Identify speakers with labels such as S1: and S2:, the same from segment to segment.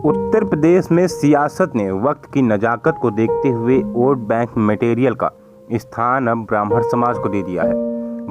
S1: उत्तर प्रदेश में सियासत ने वक्त की नज़ाकत को देखते हुए वोट बैंक मटेरियल का स्थान अब ब्राह्मण समाज को दे दिया है।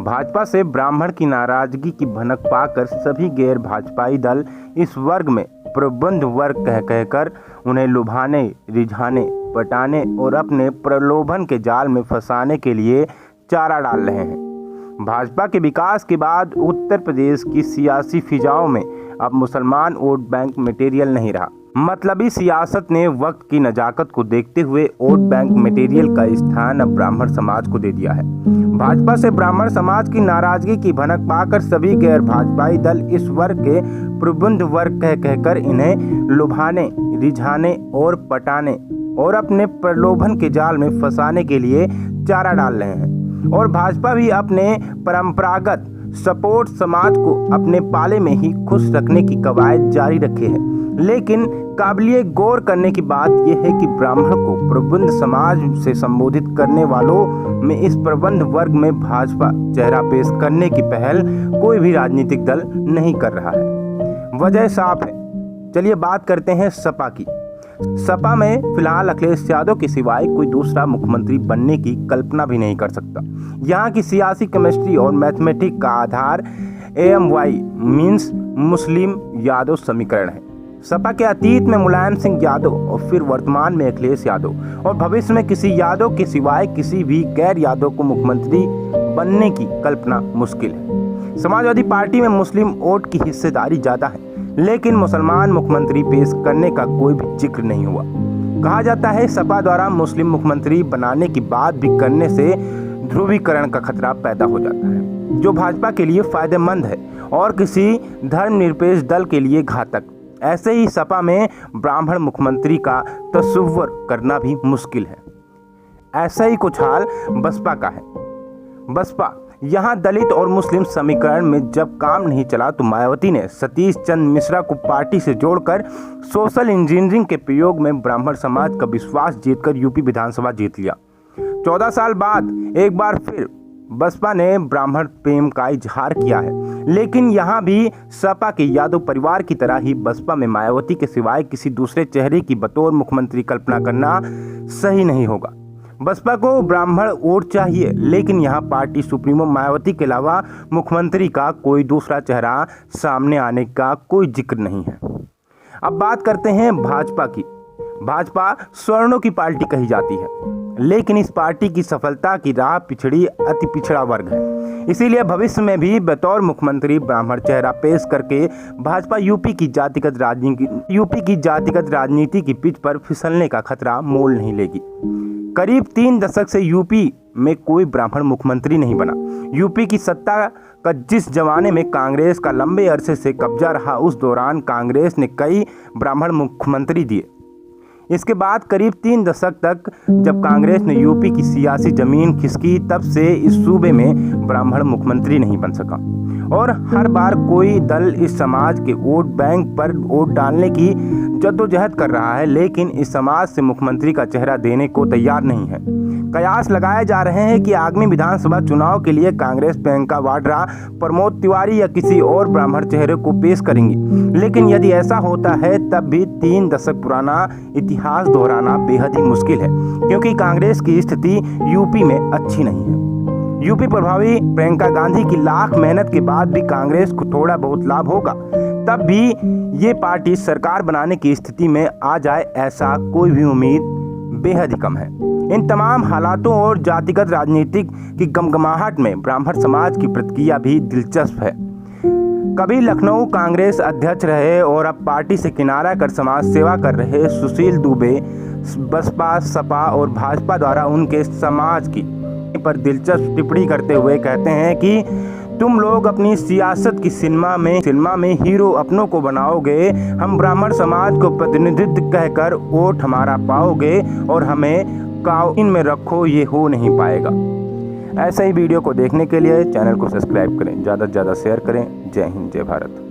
S1: भाजपा से ब्राह्मण की नाराजगी की भनक पाकर सभी गैर भाजपाई दल इस वर्ग में प्रबुद्ध वर्ग कहकर उन्हें लुभाने, रिझाने, पटाने और अपने प्रलोभन के जाल में फंसाने के लिए चारा डाल रहे हैं। भाजपा के विकास के बाद उत्तर प्रदेश की सियासी फिजाओं में अब मुसलमान वोट बैंक मटेरियल नहीं रहा। मतलबी सियासत ने वक्त की नज़ाकत को देखते हुए वोट बैंक मटेरियल का स्थान अब ब्राह्मण समाज को दे दिया है। भाजपा से ब्राह्मण समाज की नाराजगी की भनक पाकर सभी गैर भाजपाई दल इस वर्ग के प्रबुद्ध वर्ग कहकर इन्हें लुभाने, रिझाने और पटाने और अपने प्रलोभन के जाल में फंसाने के लिए चारा डाल रहे हैं। और भाजपा भी अपने परंपरागत सपोर्ट समाज को अपने पाले में ही खुश रखने की कवायद जारी रखे है। लेकिन काबिलिए गौर करने की बात यह है कि ब्राह्मण को प्रबुद्ध समाज से संबोधित करने वालों में इस प्रबुद्ध वर्ग में भाजपा चेहरा पेश करने की पहल कोई भी राजनीतिक दल नहीं कर रहा है। वजह साफ है। चलिए बात करते हैं सपा की। सपा में फिलहाल अखिलेश यादव के सिवाय कोई दूसरा मुख्यमंत्री बनने की कल्पना भी नहीं कर सकता। यहाँ की सियासी केमिस्ट्री और मैथमेटिक्स का आधार AMY मीन्स मुस्लिम यादव समीकरण है। सपा के अतीत में मुलायम सिंह यादव और फिर वर्तमान में अखिलेश यादव और भविष्य में किसी यादव के सिवाय किसी भी गैर यादव को मुख्यमंत्री बनने की कल्पना मुश्किल है। समाजवादी पार्टी में मुस्लिम वोट की हिस्सेदारी ज्यादा है, लेकिन मुसलमान मुख्यमंत्री पेश करने का कोई भी जिक्र नहीं हुआ। कहा जाता है सपा द्वारा मुस्लिम मुख्यमंत्री बनाने की बात भी करने से ध्रुवीकरण का खतरा पैदा हो जाता है, जो भाजपा के लिए फायदेमंद है और किसी धर्मनिरपेक्ष दल के लिए घातक। ऐसे ही सपा में ब्राह्मण मुख्यमंत्री का तस्वुर करना भी मुश्किल है। ऐसा ही कुछ हाल बसपा का है। बसपा यहाँ दलित और मुस्लिम समीकरण में जब काम नहीं चला तो मायावती ने सतीश चंद्र मिश्रा को पार्टी से जोड़कर सोशल इंजीनियरिंग के प्रयोग में ब्राह्मण समाज का विश्वास जीतकर यूपी विधानसभा जीत लिया। 14 साल बाद एक बार फिर बसपा ने ब्राह्मण प्रेम का इजहार किया है, लेकिन यहाँ भी सपा के यादव परिवार की तरह ही बसपा में मायावती के सिवाय किसी दूसरे चेहरे की बतौर मुख्यमंत्री कल्पना करना सही नहीं होगा। बसपा को ब्राह्मण वोट चाहिए, लेकिन यहाँ पार्टी सुप्रीमो मायावती के अलावा मुख्यमंत्री का कोई दूसरा चेहरा सामने आने का कोई जिक्र नहीं है। अब बात करते हैं भाजपा की। भाजपा स्वर्णों की पार्टी कही जाती है, लेकिन इस पार्टी की सफलता की राह पिछड़ी अति पिछड़ा वर्ग है। इसीलिए भविष्य में भी बतौर मुख्यमंत्री ब्राह्मण चेहरा पेश करके भाजपा यूपी की जातिगत राजनीति की पिच पर फिसलने का खतरा मोल नहीं लेगी। करीब 3 दशक से यूपी में कोई ब्राह्मण मुख्यमंत्री नहीं बना। यूपी की सत्ता का जिस जमाने में कांग्रेस का लंबे अरसे से कब्जा रहा, उस दौरान कांग्रेस ने कई ब्राह्मण मुख्यमंत्री दिए। इसके बाद करीब 3 दशक तक जब कांग्रेस ने यूपी की सियासी जमीन खिसकी, तब से इस सूबे में ब्राह्मण मुख्यमंत्री नहीं बन सका। और हर बार कोई दल इस समाज के वोट बैंक पर वोट डालने की जद्दोजहद कर रहा है, लेकिन इस समाज से मुख्यमंत्री का चेहरा देने को तैयार नहीं है। कयास लगाए जा रहे हैं कि आगामी विधानसभा चुनाव के लिए कांग्रेस प्रियंका वाड्रा, प्रमोद तिवारी या किसी और ब्राह्मण चेहरे को पेश करेंगी। लेकिन यदि ऐसा होता है तब भी 3 दशक पुराना इतिहास दोहराना बेहद ही मुश्किल है, क्योंकि कांग्रेस की स्थिति यूपी में अच्छी नहीं है। यूपी प्रभावी प्रियंका गांधी की लाख मेहनत के बाद भी कांग्रेस को थोड़ा बहुत लाभ होगा, तब भी ये पार्टी सरकार बनाने की स्थिति में आ जाए ऐसा कोई भी उम्मीद बेहद ही कम है। इन तमाम हालातों और जातिगत राजनीति की गमगमाहट में ब्राह्मण समाज की प्रतिक्रिया भी दिलचस्प है। कभी लखनऊ कांग्रेस अध्यक्ष रहे और अब पार्टी से किनारा कर समाज सेवा कर रहे सुशील दुबे बसपा, सपा और भाजपा द्वारा उनके समाज की पर दिलचस्प टिप्पणी करते हुए कहते हैं कि तुम लोग अपनी सियासत की सिनेमा में हीरो अपनों को बनाओगे, हम ब्राह्मण समाज को प्रतिनिधित्व कहकर वोट हमारा पाओगे और हमें काउंटिंग में रखो, ये हो नहीं पाएगा। ऐसे ही वीडियो को देखने के लिए चैनल को सब्सक्राइब करें, ज़्यादा से ज़्यादा शेयर करें। जय हिंद, जय भारत।